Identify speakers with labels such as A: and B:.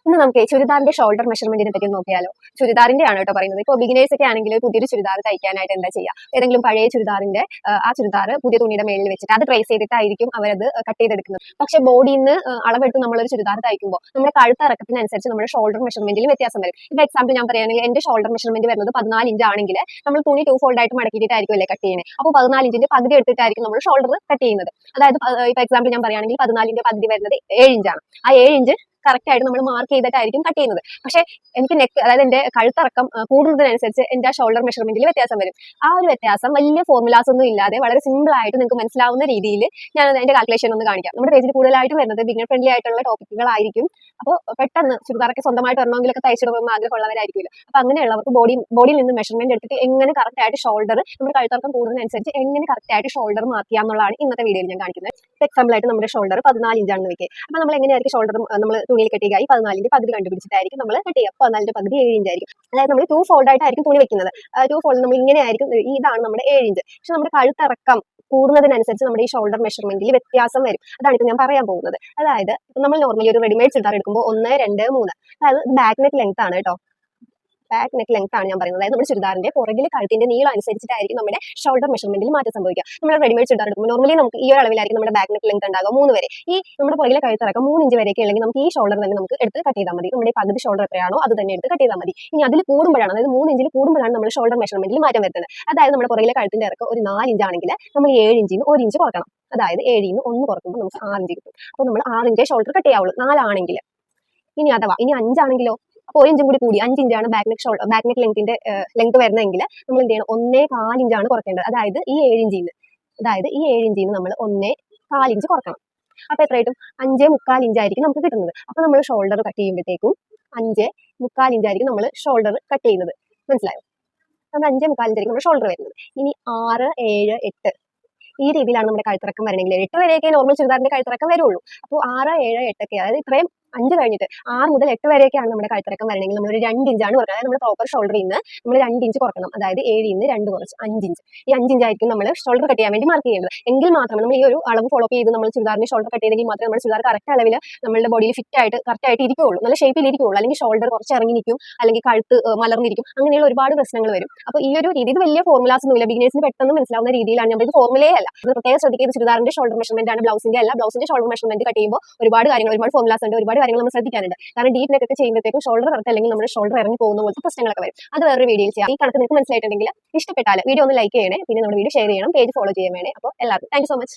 A: ഇന്ന് നമുക്ക് ചുരിദാറിന്റെ ഷോൾഡർ മെഷർമെന്റിനെ പറ്റി നോക്കിയാലോ. ചുരിദാറിന്റെ ആണ് കേട്ടോ പറയുന്നത്. ഇപ്പോൾ ബിഗിനേഴ്സ് ഒക്കെ ആണെങ്കിൽ പുതിയൊരു ചുരിദാർ തയ്ക്കാനായിട്ട് എന്താ ചെയ്യുക, ഏതെങ്കിലും പഴയ ചുരിദാറിന്റെ ആ ചുരിദാർ പുതിയ തുണിയുടെ മേളിൽ വെച്ചിട്ട് അത് ട്രേസ് ചെയ്തിട്ടായിരിക്കും അവരത് കട്ട് ചെയ്തെടുക്കുന്നത്. പക്ഷേ ബോഡിയിൽ നിന്ന് അളവെടുത്ത് നമ്മളൊരു ചുരിദാർ തയ്ക്കുമ്പോൾ നമ്മുടെ കഴുത്തിറക്കത്തിനനുസരിച്ച് നമ്മുടെ ഷോൾഡർ മെഷർമെന്റിൽ വ്യത്യാസം വരും. ഇത് എക്സാമ്പിൾ ഞാൻ പറയുകയാണെങ്കിൽ എന്റെ ഷോൾഡർ മെഷർമെന്റ് വരുന്നത് 14 ഇഞ്ച് ആണെങ്കിൽ നമ്മൾ തുണി 2 ഫോൾഡ് ആയിട്ട് മടക്കിയിട്ടായിരിക്കും അല്ലേ കട്ട് ചെയ്യുന്നത്. അപ്പോൾ 14 ഇഞ്ചിന്റെ പകുതി എടുത്തിട്ടായിരിക്കും നമ്മൾ ഷോൾഡർ കട്ട് ചെയ്യുന്നത്. അതായത് ഇപ്പൊ എക്സാമ്പിൾ ഞാൻ പറയുകയാണെങ്കിൽ 14ന്റെ പകുതി വരുന്നത് 7 ഇഞ്ചാണ്. ആ 7 ഇഞ്ച് കറക്റ്റ് ആയിട്ട് നമ്മൾ മാർക്ക് ചെയ്തിട്ടായിരിക്കും കട്ട് ചെയ്യുന്നത്. പക്ഷേ എനിക്ക് നെക്ക്, അതായത് എന്റെ കഴുത്തിറക്കം കൂടുന്നതിനനുസരിച്ച് എന്റെ ഷോൾഡർ മെഷർമെന്റിൽ വ്യത്യാസം വരും. ആ ഒരു വ്യത്യാസം വലിയ ഫോർമുലാസ് ഒന്നും ഇല്ലാതെ വളരെ സിമ്പിൾ ആയിട്ട് നിങ്ങൾക്ക് മനസ്സിലാവുന്ന രീതിയിൽ ഞാൻ അതിന്റെ കാൽക്കുലേഷൻ ഒന്ന് കാണിക്കാം. നമ്മുടെ പേജിൽ കൂടുതലായിട്ട് വരുന്നത് ബിഗിനർ ഫ്രണ്ട്ലി ആയിട്ടുള്ള ടോപ്പിക്കുകളായിരിക്കും. അപ്പോൾ പെട്ടെന്ന് ചുരിദാറൊക്കെ സ്വന്തമായിട്ട് വരണമെങ്കിലൊക്കെ തയ്ച്ചിടണമെന്ന് ആഗ്രഹമുള്ളവരായിരിക്കില്ല. അപ്പൊ അങ്ങനെയുള്ളവർക്ക് ബോഡിയിൽ നിന്ന് മെഷർമെന്റ് എടുത്തിട്ട് എങ്ങനെ കറക്റ്റ് ആയിട്ട് ഷോൾഡർ, നമ്മുടെ കഴുത്തിറക്കം കൂടുന്നതിനനുസരിച്ച് എങ്ങനെ കറക്റ്റ് ആയിട്ട് ഷോൾഡർ മാർക്ക് ചെയ്യാം എന്നുള്ളതാണ് ഇന്നത്തെ വീഡിയോയിൽ ഞാൻ കാണിക്കുന്നത്. എക്സാമ്പിൾ ആയിട്ട് നമ്മുടെ ഷോൾഡർ 14 ഇഞ്ചാണെന്ന് വെക്കുക. അപ്പൊ നമ്മൾ എങ്ങനെയായിരിക്കും ഷോൾഡർ നമ്മൾ തുണിയിൽ കെട്ടിയായി 14ന്റെ പകുതി കണ്ടുപിടിച്ചിട്ടായിരിക്കും നമ്മൾ കട്ട് ചെയ്യുക. 14ന്റെ പകുതി 7 ഇഞ്ചായിരിക്കും. അതായത് നമ്മൾ 2 ഫോൾഡ് ആയിട്ടായിരിക്കും തുണി വെക്കുന്നത്. 2 ഫോൾഡ് നമ്മൾ ഇങ്ങനെ ആയിരിക്കും. ഇതാണ് നമ്മുടെ 7 ഇഞ്ച്. പക്ഷെ നമ്മുടെ കഴുത്തിറക്കം കൂടുന്നതിനനുസരിച്ച് നമ്മുടെ ഈ ഷോൾഡർ മെഷർമെന്റിൽ വ്യത്യാസം വരും. അതാണ് ഇപ്പൊ ഞാൻ പറയാൻ പോകുന്നത്. അതായത് നമ്മൾ നോർമലി ഒരു റെഡിമെയ്ഡ് ചുരിദാർ എടുക്കുമ്പോൾ 1, 2, 3, അതായത് ബാക്ക് നെക്ക് ലെങ്ത് ആണ് കേട്ടോ. ബാക്ക് നെക്ക് ലെങ്ത് ആണ് ഞാൻ പറയുന്നത്. അതായത് നമ്മുടെ ചുരിദാറിന്റെ പുറകിലെ കഴുത്തിന്റെ നീളം അനുസരിച്ചിട്ടായിരിക്കും നമ്മുടെ ഷോൾഡർ മെഷർമെന്റിൽ മാറ്റം സംഭവിക്കുക. നമ്മുടെ റെഡിമെയ്ഡ് ചുരിദാർ എടുക്കുമ്പോൾ നോർമലി നമുക്ക് ഈ ഒരു അളവിലായിരിക്കും നമ്മുടെ ബാക്ക് നെക്ക് ലെങ്ത് ഉണ്ടാകുക 3 വരെ. ഈ നമ്മുടെ പുറകിലെ കഴുത്തിറക്കം 3 ഇഞ്ച് വരെയൊക്കെ ഉണ്ടെങ്കിൽ നമുക്ക് ഈ ഷോൾഡർ തന്നെ നമുക്ക് എടുത്ത് കട്ട് ചെയ്താൽ മതി. നമ്മുടെ പകുതി ഷോൾഡർ എത്രയാണോ അത് തന്നെ എടുത്ത് കട്ട് ചെയ്താൽ മതി. ഇനി അതിൽ കൂടുമ്പോഴാണ്, അതായത് 3 ഇഞ്ചിൽ കൂടുമ്പോഴാണ് നമ്മൾ ഷോൾഡർ മെഷർമെന്റിൽ മാറ്റം വരുന്നത്. അതായത് നമ്മുടെ പുറകിലെ കഴുത്തിന്റെ ഇറക്കം ഒരു 4 ഇഞ്ച് ആണെങ്കിൽ നമ്മൾ 7 ഇഞ്ചിൽ നിന്ന് 1 ഇഞ്ച് കുറക്കണം. അതായത് 7ൽ നിന്ന് 1 കുറക്കുമ്പോൾ നമുക്ക് 6 ഇഞ്ച് കിട്ടും. അപ്പോൾ നമ്മൾ 6 ഇഞ്ചേ ഷോൾഡർ കട്ട് ചെയ്യാവുള്ളൂ 4 ആണെങ്കിൽ. ഇനി അഥവാ ഇനി 5 ആണെങ്കിലോ, അപ്പോൾ 1 ഇഞ്ചും കൂടി 5 ഇഞ്ചാണ് ബാക്ക് നെക്ക് ലെങ്ത്തിന്റെ ലെങ്ത് വരുന്നതെങ്കിൽ നമ്മൾ എന്ത് ചെയ്യണം, 1.25 ഇഞ്ചാണ് കുറയ്ക്കേണ്ടത്. അതായത് ഈ 7 ഇഞ്ചിൽ നിന്ന് നമ്മൾ 1.25 ഇഞ്ച് കുറക്കണം. അപ്പൊ എത്രയായിട്ടും 5.25 ഇഞ്ചായിരിക്കും നമുക്ക് കിട്ടുന്നത്. അപ്പൊ നമ്മൾ ഷോൾഡർ കട്ട് ചെയ്യുമ്പോഴത്തേക്കും 5.25 ഇഞ്ചായിരിക്കും നമ്മൾ ഷോൾഡർ കട്ട് ചെയ്യുന്നത്. മനസ്സിലായോ? നമ്മൾ 5.25 ഇഞ്ചായിരിക്കും നമ്മുടെ ഷോൾഡർ വരുന്നത്. ഇനി 6, 7, 8 ഈ രീതിയിലാണ് നമ്മുടെ കഴുത്തിറക്കം വരണമെങ്കിൽ 8 വരെയൊക്കെ നോർമൽ ചുരിദാറിന്റെ കഴുത്തിറക്കം വരുള്ളൂ. അപ്പോൾ 6, 7, 8 ഒക്കെ, അതായത് ഇത്രയും 5 കഴിഞ്ഞിട്ട് 6 മുതൽ 8 വരെയൊക്കെയാണ് നമ്മുടെ കഴുത്തിറക്കം വരണമെങ്കിൽ നമ്മൾ ഒരു 2 ഇഞ്ചാണ് കുറക്കണം. അതായത് നമ്മുടെ പ്രോപ്പർ ഷോൾഡറിൽ നിന്ന് നമ്മൾ 2 ഇഞ്ച് കുറക്കണം. അതായത് 7ൽ നിന്ന് 2 കുറച്ച് 5 ഇഞ്ച്. ഈ 5 ഇഞ്ചായിരിക്കും നമ്മൾ ഷോൾഡർ കട്ട് ചെയ്യാൻ വേണ്ടി മാർക്ക് ചെയ്യേണ്ടത്. എങ്കിൽ മാത്രമേ നമ്മൾ ഈ ഒരു അളവ് ഫോളോ ചെയ്ത് നമ്മൾ ചുരിദാറിന്റെ ഷോൾഡർ കട്ട് ചെയ്തെങ്കിൽ മാത്രമേ നമ്മുടെ ചുരിദാർ കറക്റ്റ് അളവിൽ നമ്മുടെ ബോഡിയിൽ ഫിറ്റ് ആയിട്ട് കറക്റ്റ് ആയിട്ട് ഇരിക്കുകയുള്ളൂ, നല്ല ഷേപ്പിൽ ഇരിക്കുകയുള്ളൂ. അല്ലെങ്കിൽ ഷോൾഡർ കുറച്ച് ഇറങ്ങി നിൽക്കും, അല്ലെങ്കിൽ കഴുത്ത് മലർന്നിരിക്കും, അങ്ങനെയുള്ള ഒരുപാട് പ്രശ്നങ്ങൾ വരും. അപ്പോൾ ഈ ഒരു രീതി, ഇത് വലിയ ഫോർമുലാസ് ഒന്നുമില്ല, ബിഗിനേഴ്സിന് പെട്ടെന്ന് മനസ്സിലാവുന്ന രീതിയിലാണ്. നമ്മൾ ഇത് ഫോർമുലേ അല്ല, അത് പ്രത്യേകം ശ്രദ്ധിക്കുക. ചുരിദാറിന്റെ ഷോൾഡർ മെഷർമെന്റ് ആണ്, ബ്ലൗസിന്റെ അല്ല. ബ്ലൗസിന്റെ ഷോൾഡർ മെഷർമെന്റ് കട്ട് ചെയ്യുമ്പോൾ ഒരുപാട് ഫോർമുലാസ് ഉണ്ട്, ഒരുപാട് കാര്യങ്ങൾ നമ്മൾ ശ്രദ്ധിക്കാനുണ്ട്. കാരണം ഡീപ്പ് നെക്ക് ഒക്കെ ചെയ്യുമ്പോഴത്തേക്കും ഷോൾഡർ കറക്റ്റ് അല്ലെങ്കിൽ നമ്മുടെ ഷോൾഡർ ഇറങ്ങി പോകുന്ന പോലത്തെ പ്രശ്നങ്ങളൊക്കെ വരും. അത് വേറൊരു വീഡിയോയിൽ ചെയ്യാം. ഈ കണക്ക് നിങ്ങൾക്ക് മനസ്സിലായിട്ടുണ്ടെങ്കിൽ ഇഷ്ടപ്പെട്ടാൽ വീഡിയോ ഒന്ന് ലൈക്ക് ചെയ്യണേ, പിന്നെ നമ്മുടെ വീഡിയോ ഷെയർ ചെയ്യണം, പേജ് ഫോളോ ചെയ്യാൻ വേണേ. അപ്പോൾ എല്ലാവർക്കും താങ്ക് യു സോ മച്ച്.